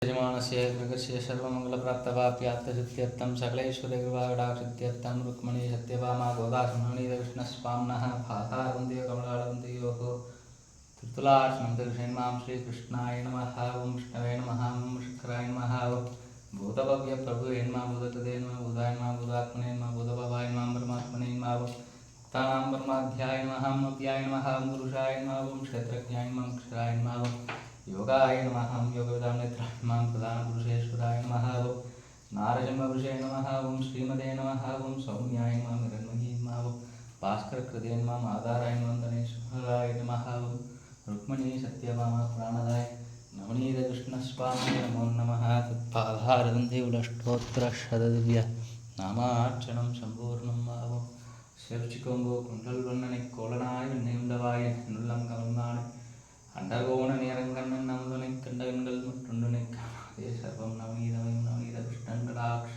यजमानस्य गृहस्य सर्वमङ्गलप्राप्तवाप्यार्थसिद्ध्यर्थं सकलैश्वर्यकृपाकटाक्षसिद्ध्यर्थं रुक्मिणी सत्यभामा गोदासुमणिकृष्णस्वाम्नः भातारवन्देव कमलालवन्देयोः त्रितुलार्चनं दर्शयन्मां श्रीकृष्णाय नमः ओं विष्णवे नमः ओं शङ्कराय नमः ओं भूतभव्यप्रभुवे नमः भूतकृते नमः भूताय नमः भूतात्मने नमः भूतभवाय नमः परमात्मने नमः मुक्तानां परमाध्याय नमः मूर्त्याय नमः पुरुषाय नमः ओं क्षेत्रज्ञाय नमः अक्षराय नमः योगाय नमः योगविदां नेत्राय नमः प्रधानपुरुषेश्वराय नमः नारसिंहपुरुषे नमः ओं श्रीमते नमः ओं सौम्याय नमः हिरण्मयी नमः भास्करकृते नमः आधाराय नमः गणेश्वराय नमः रुक्मिणी सत्यभामा प्राणदाय नवनीतकृष्णस्वामी नमो नमः तत्पादारविन्देवलष्टोत्तरशतदिव्य नामार्चनं सम्पूर्णं भावं सेवचिकोम्बो कुण्डलवन्नने कोलनाय வெண்ணையுண்டவாய நுள்ளம் கவர்ந்தானே அண்டகோண நேரங்கண்ணன் நம்பனை கண்டகன்கள் மற்றுண்டனை காதே சர்வம் நவநீதமயம் நவநீத கிருஷ்ணன் கடாட்ச